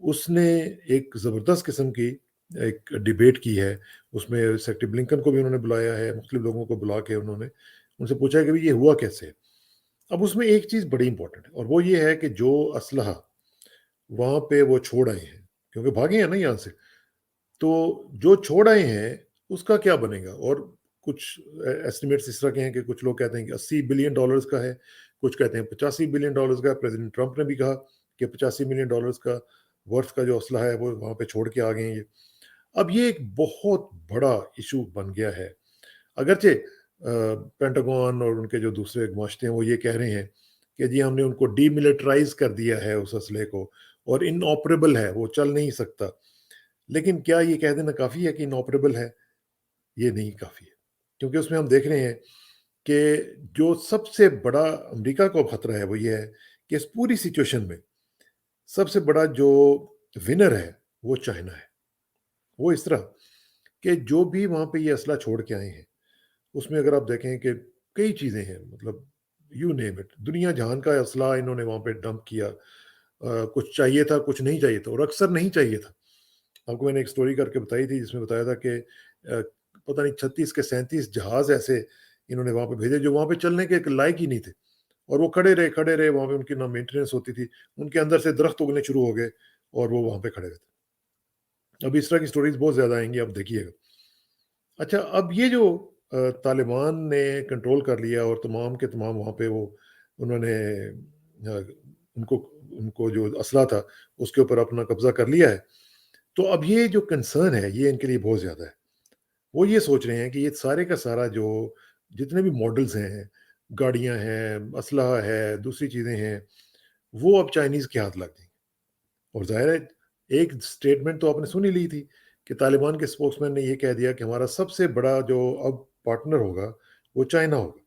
اس نے ایک زبردست قسم کی ایک ڈیبیٹ کی ہے. اس میں سیکٹری بلنکن کو بھی انہوں نے بلایا ہے, مختلف لوگوں کو بلا کے انہوں نے ان سے پوچھا کہ یہ ہوا کیسے. اب اس میں ایک چیز بڑی امپورٹنٹ ہے, اور وہ یہ ہے کہ جو اسلحہ وہاں پہ وہ چھوڑ آئے ہیں, کیونکہ بھاگے ہیں نا یہاں سے, تو جو چھوڑ آئے ہیں اس کا کیا بنے گا. اور کچھ ایسٹیمیٹس اس طرح کے ہیں کہ کچھ لوگ کہتے ہیں کہ $80 بلین کا ہے, کچھ کہتے ہیں $85 بلین کا ہے. پریزیڈنٹ ٹرمپ نے بھی کہا کہ $85 ملین کا ورتھ کا جو اسلحہ ہے وہ وہاں پہ چھوڑ کے آ گئے ہیں یہ. اب یہ ایک بہت بڑا ایشو بن گیا ہے. اگرچہ پینٹاگون اور ان کے جو دوسرے معاشرے ہیں وہ یہ کہہ رہے ہیں کہ جی ہم نے ان کو ڈی ملٹرائز کر دیا ہے اس اسلحے کو, اور ان آپریبل ہے, وہ چل نہیں سکتا. لیکن کیا یہ کہہ دینا کافی ہے کہ ان آپریبل ہے؟ یہ نہیں کافی ہے, کیونکہ اس میں ہم دیکھ رہے ہیں کہ جو سب سے بڑا امریکہ کو خطرہ ہے وہ یہ ہے کہ اس پوری سچویشن میں سب سے بڑا جو ونر ہے وہ چائنا ہے. وہ اس طرح کہ جو بھی وہاں پہ یہ اسلحہ چھوڑ کے آئے ہیں اس میں اگر آپ دیکھیں کہ کئی چیزیں ہیں, مطلب یو نیم اٹ, دنیا جہان کا اسلحہ انہوں نے وہاں پہ ڈمپ کیا. کچھ چاہیے تھا, کچھ نہیں چاہیے تھا, اور اکثر نہیں چاہیے تھا. آپ کو میں نے ایک سٹوری کر کے بتائی تھی جس میں بتایا تھا کہ پتہ نہیں 36 کے 37 جہاز ایسے انہوں نے وہاں پہ بھیجے جو وہاں پہ چلنے کے لائق ہی نہیں تھے, اور وہ کھڑے رہے وہاں پہ, ان کی نہ مینٹیننس ہوتی تھی, ان کے اندر سے درخت اگنے شروع ہو گئے اور وہ وہاں پہ کھڑے رہتے. اب اس طرح کی سٹوریز بہت زیادہ آئیں گی, آپ دیکھیے گا. اچھا, اب یہ جو طالبان نے کنٹرول کر لیا اور تمام کے تمام وہاں پہ وہ انہوں نے ان کو جو اسلحہ تھا اس کے اوپر اپنا قبضہ کر لیا ہے, تو اب یہ جو کنسرن ہے یہ ان کے لیے بہت زیادہ ہے. وہ یہ سوچ رہے ہیں کہ یہ سارے کا سارا جو جتنے بھی ماڈلز ہیں, گاڑیاں ہیں, اسلحہ ہے, دوسری چیزیں ہیں, وہ اب چائنیز کے ہاتھ لگ گئی. اور ظاہر ہے ایک سٹیٹمنٹ تو آپ نے سنی لی تھی کہ طالبان کے سپوکس مین نے یہ کہہ دیا کہ ہمارا سب سے بڑا جو اب پارٹنر ہوگا وہ چائنا ہوگا.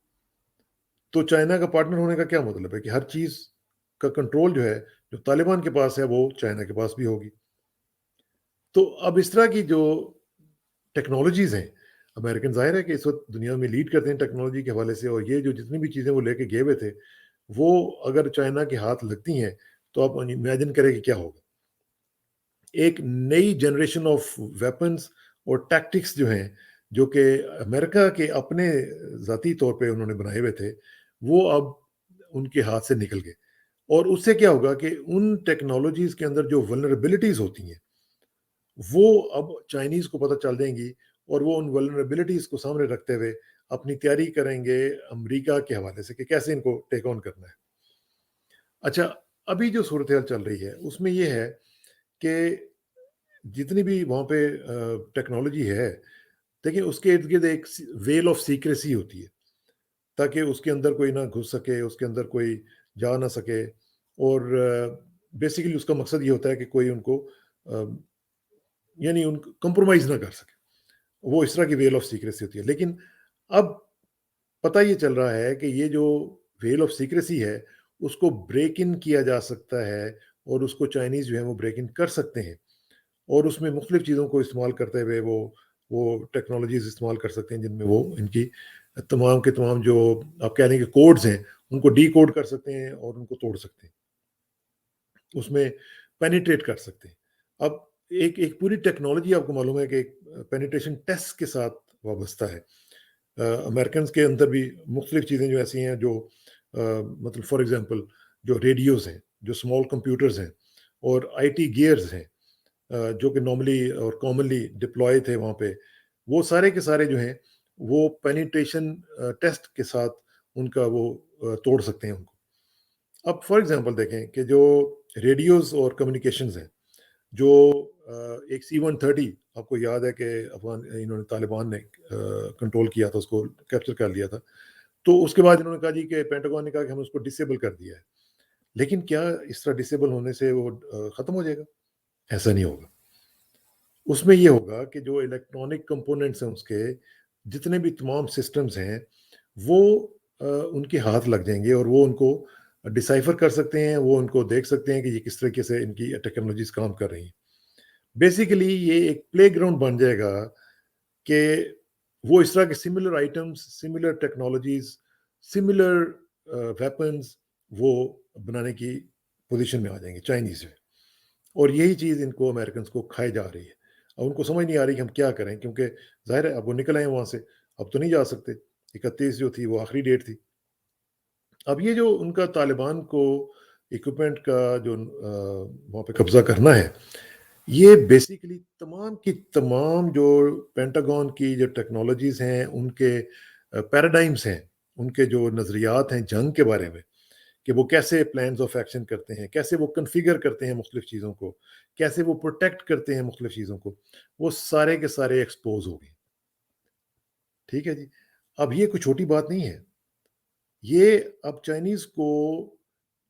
تو چائنا کا پارٹنر ہونے کا کیا مطلب ہے کہ ہر چیز کا کنٹرول جو ہے جو طالبان کے پاس ہے وہ چائنا کے پاس بھی ہوگی. تو اب اس طرح کی جو ٹیکنالوجیز ہیں, امریکن ظاہر ہے کہ اس وقت دنیا میں لیڈ کرتے ہیں ٹیکنالوجی کے حوالے سے, اور یہ جو جتنی بھی چیزیں وہ لے کے گئے ہوئے تھے وہ اگر چائنا کے ہاتھ لگتی ہیں تو آپ امیجن کریں کہ کیا ہوگا. ایک نئی جنریشن آف ویپنز اور ٹیکٹکس جو ہیں جو کہ امریکہ کے اپنے ذاتی طور پہ انہوں نے بنائے ہوئے تھے وہ اب ان کے ہاتھ سے نکل گئے. اور اس سے کیا ہوگا کہ ان ٹیکنالوجیز کے اندر جو ولنریبلٹیز ہوتی ہیں وہ اب چائنیز کو پتہ چل جائیں گی, اور وہ ان ولنریبلٹیز کو سامنے رکھتے ہوئے اپنی تیاری کریں گے امریکہ کے حوالے سے کہ کیسے ان کو ٹیک آن کرنا ہے. اچھا, ابھی جو صورتحال چل رہی ہے اس میں یہ ہے کہ جتنی بھی وہاں پہ ٹیکنالوجی ہے, دیکھیں اس کے ارد گرد ایک ویل آف سیکریسی ہوتی ہے تاکہ اس کے اندر کوئی نہ گھس سکے, اس کے اندر کوئی جا نہ سکے, اور بیسیکلی اس کا مقصد یہ ہوتا ہے کہ کوئی ان کو یعنی ان کو کمپرومائز نہ کر سکے. وہ اس طرح کی ویل آف سیکریسی ہوتی ہے. لیکن اب پتہ یہ چل رہا ہے کہ یہ جو ویل آف سیکریسی ہے اس کو بریک ان کیا جا سکتا ہے, اور اس کو چائنیز جو ہے وہ بریک ان کر سکتے ہیں, اور اس میں مختلف چیزوں کو استعمال کرتے ہوئے وہ ٹیکنالوجیز استعمال کر سکتے ہیں جن میں وہ ان کی تمام کے تمام جو آپ کہہ رہے ہیں کہ کوڈز ہیں ان کو ڈی کوڈ کر سکتے ہیں اور ان کو توڑ سکتے ہیں, اس میں پینیٹریٹ کر سکتے ہیں. اب ایک پوری ٹیکنالوجی آپ کو معلوم ہے کہ ایک پینیٹریشن ٹیسٹ کے ساتھ وابستہ ہے. امریکنز کے اندر بھی مختلف چیزیں جو ایسی ہیں جو مطلب فار ایگزامپل جو ریڈیوز ہیں, جو اسمال کمپیوٹرز ہیں, اور آئی ٹی گیئرز ہیں جو کہ نارملی اور کامنلی ڈپلوائے تھے وہاں پہ, وہ سارے کے سارے جو ہیں وہ پینیٹریشن ٹیسٹ کے ساتھ ان کا وہ توڑ سکتے ہیں ان کو. اب فار ایگزامپل دیکھیں کہ جو ریڈیوز اور کمیونیکیشنز ہیں, جو ایک C-130 آپ کو یاد ہے کہ انہوں نے طالبان نے کنٹرول کیا تھا, اس کو کیپچر کر لیا تھا, تو اس کے بعد انہوں نے کہا جی کہ پینٹاگون نے کہا کہ ہم اس کو ڈسیبل کر دیا ہے. لیکن کیا اس طرح ڈسیبل ہونے سے وہ ختم ہو جائے گا؟ ایسا نہیں ہوگا. اس میں یہ ہوگا کہ جو الیکٹرانک کمپوننٹس ہیں اس کے جتنے بھی تمام سسٹمز ہیں وہ ان کے ہاتھ لگ جائیں گے, اور وہ ان کو ڈیسائفر کر سکتے ہیں, وہ ان کو دیکھ سکتے ہیں کہ یہ کس طریقے سے ان کی ٹیکنالوجیز کام کر رہی ہیں. بیسیکلی یہ ایک پلے گراؤنڈ بن جائے گا کہ وہ اس طرح کے similar items, similar technologies, similar weapons وہ بنانے کی پوزیشن میں آ جائیں گے چائنیز میں. اور یہی چیز ان کو امریکنس کو کھائے جا رہی ہے. اب ان کو سمجھ نہیں آ رہی کہ ہم کیا کریں، کیونکہ ظاہر ہے اب وہ نکل آئے وہاں سے، اب تو نہیں جا سکتے. 31 جو تھی وہ آخری ڈیٹ تھی. اب یہ جو ان کا طالبان کو اکوپمنٹ کا جو وہاں پہ قبضہ کرنا ہے، یہ بیسیکلی تمام کی تمام جو پینٹاگون کی جو ٹیکنالوجیز ہیں، ان کے پیراڈائمس ہیں، ان کے جو نظریات ہیں جنگ کے بارے میں، کہ وہ کیسے پلانز آف ایکشن کرتے ہیں، کیسے وہ کنفیگر کرتے ہیں مختلف چیزوں کو، کیسے وہ پروٹیکٹ کرتے ہیں مختلف چیزوں کو، وہ سارے کے سارے ایکسپوز ہو گئے. ٹھیک ہے جی. اب یہ کوئی چھوٹی بات نہیں ہے. یہ اب چائنیز کو،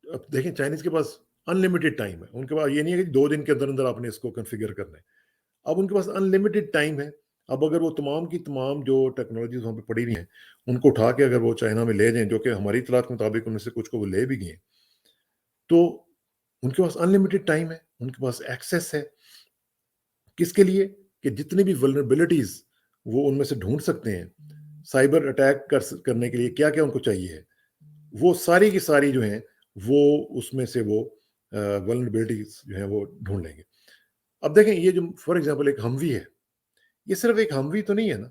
اب دیکھیں چائنیز کے پاس انلمیٹڈ ٹائم ہے. ان کے پاس یہ نہیں ہے کہ 2 دن کے اندر اندر آپ نے اس کو کنفیگر کرنا ہے. اب ان کے پاس انلمیٹڈ ٹائم ہے. اب اگر وہ تمام کی تمام جو ٹیکنالوجیز وہاں پہ پڑی ہوئی ہیں ان کو اٹھا کے اگر وہ چائنا میں لے جائیں، جو کہ ہماری اطلاعات کے مطابق ان میں سے کچھ کو وہ لے بھی گئے ہیں، تو ان کے پاس انلمیٹڈ ٹائم ہے، ان کے پاس ایکسیس ہے. کس کے لیے؟ کہ جتنی بھی ولنربلٹیز وہ ان میں سے ڈھونڈ سکتے ہیں، سائبر اٹیک کرنے کے لیے کیا کیا ان کو چاہیے ہے، وہ ساری کی ساری جو ہیں وہ اس میں سے وہ ولنربلٹیز جو ہیں وہ ڈھونڈ لیں گے. اب دیکھیں یہ جو فار ایگزامپل ایک ہموی ہے، یہ صرف ایک ہموی تو نہیں ہے نا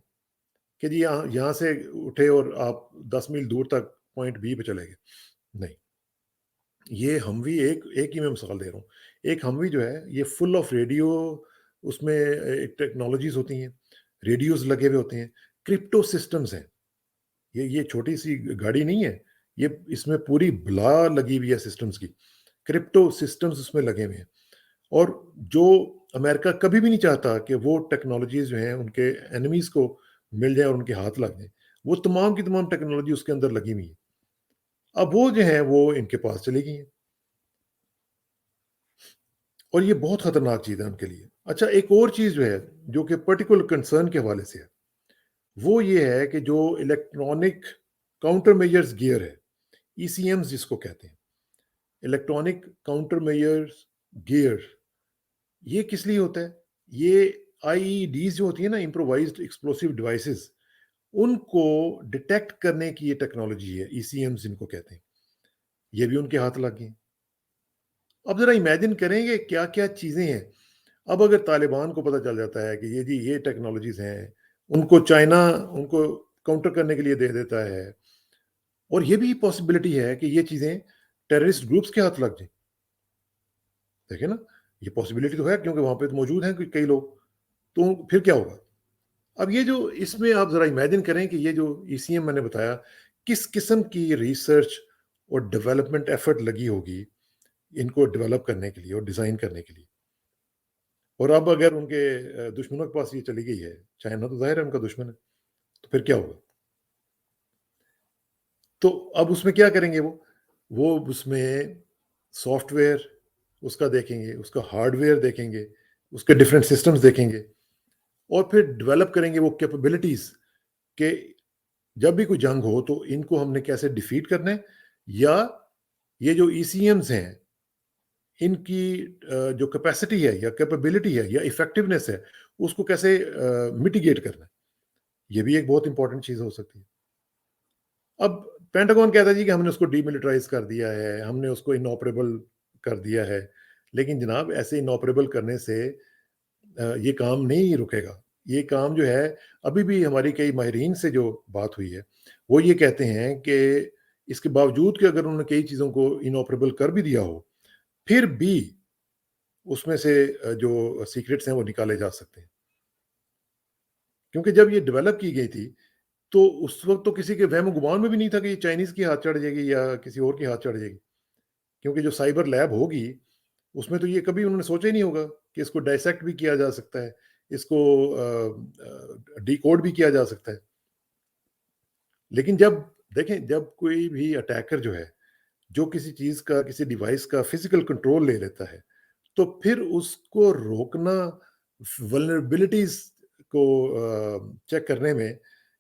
کہ جی یہاں سے اٹھے اور آپ 10 میل دور تک پوائنٹ بی پہ چلے گئے. نہیں، یہ ہموی ایک ہی میں مثال دے رہا ہوں. ایک ہموی جو ہے یہ فل آف ریڈیو، اس میں ٹیکنالوجیز ہوتی ہیں، ریڈیوز لگے ہوئے ہوتے ہیں، کرپٹو سسٹمز ہیں. یہ چھوٹی سی گاڑی نہیں ہے، یہ اس میں پوری بلا لگی ہوئی ہے سسٹمز کی، کرپٹو سسٹمز اس میں لگے ہوئے ہیں. اور جو امریکہ کبھی بھی نہیں چاہتا کہ وہ ٹیکنالوجیز جو ہیں ان کے اینیمیز کو مل جائیں اور ان کے ہاتھ لگ جائیں، وہ تمام کی تمام ٹیکنالوجی اس کے اندر لگی ہوئی ہے. اب وہ جو ہیں وہ ان کے پاس چلی گئی ہیں، اور یہ بہت خطرناک چیز ہے ان کے لیے. اچھا، ایک اور چیز جو ہے جو کہ پرٹیکولر کنسرن کے حوالے سے ہے، وہ یہ ہے کہ جو الیکٹرانک کاؤنٹر میجرز گیئر ہے، ای سی ایمز جس کو کہتے ہیں، الیکٹرانک کاؤنٹر میجرز گیئر، یہ کس لیے ہوتا ہے؟ یہ آئی ای ڈیز جو ہوتی ہیں نا، امپرووائزڈ ایکسپلوسیو ڈیوائسز، ان کو ڈیٹیکٹ کرنے کی یہ ٹیکنالوجی ہے، ای سی ایمز جن کو کہتے ہیں، یہ بھی ان کے ہاتھ لگ گئی. اب ذرا امیجن کریں گے کیا کیا چیزیں ہیں. اب اگر طالبان کو پتہ چل جاتا ہے کہ یہ جی یہ ٹیکنالوجیز ہیں، ان کو چائنا ان کو کاؤنٹر کرنے کے لیے دے دیتا ہے، اور یہ بھی پاسبلٹی ہے کہ یہ چیزیں ٹیررسٹ گروپس کے ہاتھ لگ جائیں. دیکھیں نا، یہ پاسبلٹی تو ہے کیونکہ وہاں پہ تو موجود ہیں کئی لوگ. تو پھر کیا ہوگا؟ اب یہ جو اس میں آپ ذرا امیجن کریں کہ یہ جو ای سی ایم میں نے بتایا، کس قسم کی ریسرچ اور ڈیولپمنٹ ایفرٹ لگی ہوگی ان کو ڈیولپ کرنے کے لیے اور ڈیزائن کرنے کے لیے. اور اب اگر ان کے دشمنوں کے پاس یہ چلی گئی ہے، چائنا تو ظاہر ہے ان کا دشمن ہے، تو پھر کیا ہوگا؟ تو اب اس میں کیا کریں گے وہ اس میں سافٹ ویئر اس کا دیکھیں گے، اس کا ہارڈ ویئر دیکھیں گے، اس کے ڈفرینٹ سسٹمز دیکھیں گے، اور پھر ڈیولپ کریں گے وہ کیپبلٹیز کہ جب بھی کوئی جنگ ہو تو ان کو ہم نے کیسے ڈیفیٹ کرنا ہے، یا یہ جو ای سی ایمز ہیں ان کی جو کیپیسٹی ہے یا کیپبلٹی ہے یا افیکٹونیس ہے، اس کو کیسے میٹیگیٹ کرنا ہے. یہ بھی ایک بہت امپورٹنٹ چیز ہو سکتی ہے. اب پینٹاگون کہتا ہے جی کہ ہم نے اس کو ڈی ملٹرائز کر دیا ہے، ہم نے اس کو انآپریبل کر دیا ہے. لیکن جناب ایسے انآپریبل کرنے سے یہ کام نہیں رکے گا. یہ کام جو ہے، ابھی بھی ہماری کئی ماہرین سے جو بات ہوئی ہے وہ یہ کہتے ہیں کہ اس کے باوجود کہ اگر انہوں نے کئی چیزوں کو انآپریبل کر بھی دیا ہو، پھر بھی اس میں سے جو سیکرٹس ہیں وہ نکالے جا سکتے ہیں. کیونکہ جب یہ ڈیولپ کی گئی تھی تو اس وقت تو کسی کے وہم و گمان میں بھی نہیں تھا کہ یہ چائنیز کی ہاتھ چڑھ جائے گی یا کسی اور کی ہاتھ چڑھ جائے گی. کیونکہ جو سائبر لیب ہوگی اس میں تو یہ کبھی انہوں نے سوچا ہی نہیں ہوگا کہ اس کو ڈائسیکٹ بھی کیا جا سکتا ہے، اس کو ڈی کوڈ بھی کیا جا سکتا ہے. لیکن جب دیکھیں، جب کوئی بھی اٹیکر جو ہے، جو کسی چیز کا، کسی ڈیوائس کا فزیکل کنٹرول لے لیتا ہے، تو پھر اس کو روکنا، ولنربلٹیز کو چیک کرنے میں،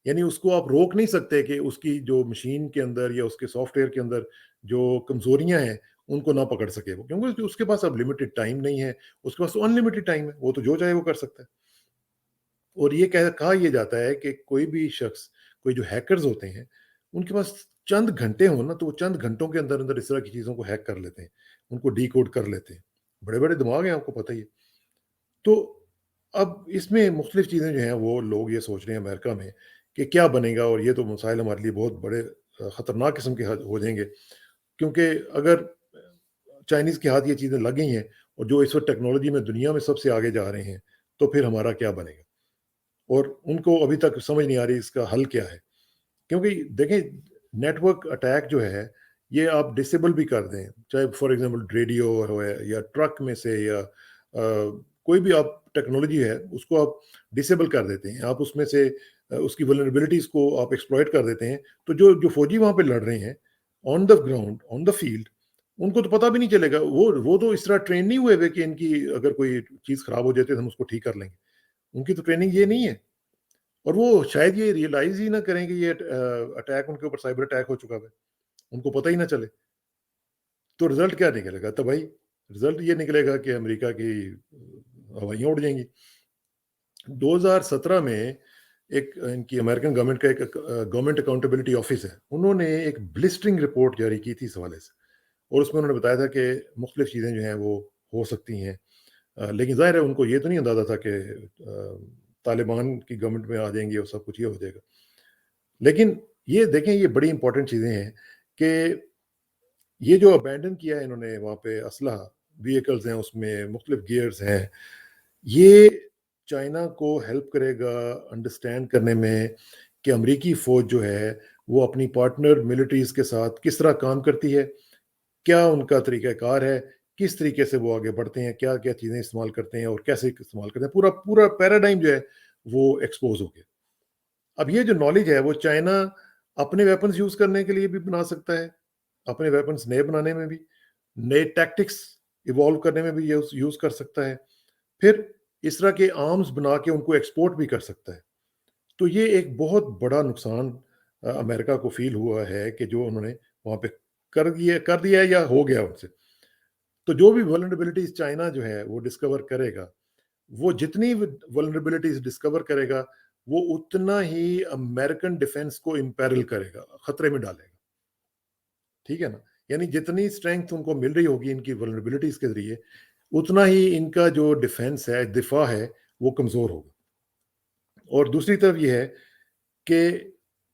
یعنی اس کو آپ روک نہیں سکتے کہ اس کی جو مشین کے اندر یا اس کے سافٹ ویئر کے اندر جو کمزوریاں ہیں ان کو نہ پکڑ سکے وہ، کیونکہ اس کے پاس اب لمیٹڈ ٹائم نہیں ہے، اس کے پاس تو انلمیٹڈ ٹائم ہے، وہ تو جو چاہے وہ کر سکتا ہے. اور یہ کہا یہ جاتا ہے کہ کوئی بھی شخص، کوئی جو ہیکرز ہوتے ہیں، ان کے پاس چند گھنٹے ہوں نا، تو وہ چند گھنٹوں کے اندر اندر اس طرح کی چیزوں کو ہیک کر لیتے ہیں، ان کو ڈی کوڈ کر لیتے ہیں. بڑے بڑے دماغ ہیں، آپ کو پتہ ہی ہے۔ تو اب اس میں مختلف چیزیں جو ہیں وہ لوگ یہ سوچ رہے ہیں امریکہ میں کہ کیا بنے گا، اور یہ تو مسائل ہمارے لیے بہت بڑے خطرناک قسم کے ہو جائیں گے، کیونکہ اگر چائنیز کے ہاتھ یہ چیزیں لگ گئی ہیں اور جو اس وقت ٹیکنالوجی میں دنیا میں سب سے آگے جا رہے ہیں، تو پھر ہمارا کیا بنے گا؟ اور ان کو ابھی تک سمجھ نہیں آ رہی اس کا حل کیا ہے، کیونکہ دیکھیں نیٹ ورک اٹیک جو ہے یہ آپ ڈسیبل بھی کر دیں، چاہے فار ایگزامپل ریڈیو ہو یا ٹرک میں سے یا کوئی بھی آپ ٹیکنالوجی ہے اس کو آپ ڈسیبل کر دیتے ہیں، آپ اس میں سے اس کی ولنریبلٹیز کو آپ ایکسپلائٹ کر دیتے ہیں، تو جو فوجی وہاں پہ لڑ رہے ہیں آن the ground on the field, ان کو تو پتہ بھی نہیں چلے گا، وہ تو اس طرح ٹرین نہیں ہوئے کہ ان کی اگر کوئی چیز خراب ہو جاتی ہے تو ہم اس کو ٹھیک کر لیں گے، ان کی تو ٹریننگ یہ نہیں ہے، اور وہ شاید یہ ریئلائز ہی نہ کریں کہ یہ اٹیک ان کے اوپر سائبر اٹیک ہو چکا ہے، ان کو پتہ ہی نہ چلے، تو رزلٹ کیا نکلے گا؟ تباہی، رزلٹ یہ نکلے گا کہ امریکہ کی ہوائیاں اڑ جائیں گی۔ 2017 میں ایک ان کی امریکن گورنمنٹ کا ایک گورنمنٹ اکاؤنٹیبلٹی آفس ہے، انہوں نے ایک بلسٹرنگ رپورٹ جاری کی تھی اس حوالے سے، اور اس میں انہوں نے بتایا تھا کہ مختلف چیزیں جو ہیں وہ ہو سکتی ہیں، لیکن ظاہر ہے ان کو یہ تو نہیں اندازہ تھا کہ طالبان کی گورنمنٹ میں آ جائیں گی اور سب کچھ یہ ہو جائے گا۔ لیکن یہ دیکھیں یہ بڑی امپورٹنٹ چیزیں ہیں کہ یہ جو ابینڈن کیا ہے انہوں نے وہاں پہ اسلحہ ویکلز ہیں، اس میں مختلف گیئرز ہیں، یہ چائنا کو ہیلپ کرے گا انڈرسٹینڈ کرنے میں کہ امریکی فوج جو ہے وہ اپنی پارٹنر ملٹریز کے ساتھ کس طرح کام کرتی ہے، کیا ان کا طریقہ کار ہے، کس طریقے سے وہ آگے بڑھتے ہیں، کیا کیا چیزیں استعمال کرتے ہیں اور کیسے استعمال کرتے ہیں، پورا پیراڈائم جو ہے وہ ایکسپوز ہو گیا۔ اب یہ جو نالج ہے وہ چائنا اپنے ویپنز یوز کرنے کے لیے بھی بنا سکتا ہے، اپنے ویپنز نئے بنانے میں بھی، نئے ٹیکٹکس ایوالو کرنے میں بھی یوز کر سکتا ہے، پھر اس طرح کے آرمز بنا کے ان کو ایکسپورٹ بھی کر سکتا ہے۔ تو یہ ایک بہت بڑا نقصان امریکہ کو فیل ہوا ہے کہ جو انہوں نے وہاں پہ کر دیا ہے یا ہو گیا ان سے۔ تو جو بھی ولنریبلٹیز چائنا جو ہے وہ ڈسکور کرے گا، وہ جتنی ولنریبلٹیز ڈسکور کرے گا وہ اتنا ہی امریکن ڈیفنس کو امپیرل کرے گا، خطرے میں ڈالے گا، ٹھیک ہے نا؟ یعنی جتنی اسٹرینتھ ان کو مل رہی ہوگی ان کی ولنریبلٹیز کے ذریعے، اتنا ہی ان کا جو ڈیفنس ہے، دفاع ہے، وہ کمزور ہوگا۔ اور دوسری طرف یہ ہے کہ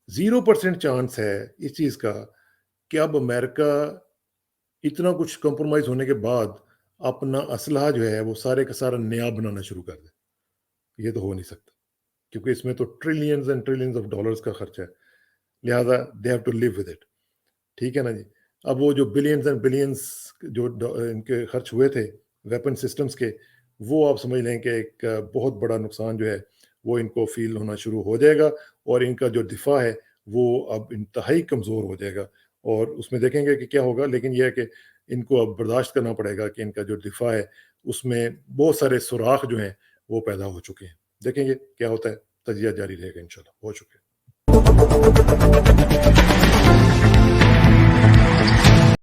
0% چانس ہے اس چیز کا کہ اب امریکہ اتنا کچھ کمپرومائز ہونے کے بعد اپنا اسلحہ جو ہے وہ سارے کا سارا نیا بنانا شروع کر دے، یہ تو ہو نہیں سکتا، کیونکہ اس میں تو trillions and trillions of dollars کا خرچہ ہے، لہذا they have to live with it, ٹھیک ہے نا جی؟ اب وہ جو بلینز اینڈ بلینز جو ان کے خرچ ہوئے تھے ویپن سسٹمز کے، وہ آپ سمجھ لیں کہ ایک بہت بڑا نقصان جو ہے وہ ان کو فیل ہونا شروع ہو جائے گا، اور ان کا جو دفاع ہے وہ اب انتہائی کمزور ہو جائے گا، اور اس میں دیکھیں گے کہ کیا ہوگا، لیکن یہ ہے کہ ان کو اب برداشت کرنا پڑے گا کہ ان کا جو دفاع ہے اس میں بہت سارے سوراخ جو ہیں وہ پیدا ہو چکے ہیں۔ دیکھیں گے کیا ہوتا ہے، تجزیہ جاری رہے گا انشاءاللہ۔ ہو چکے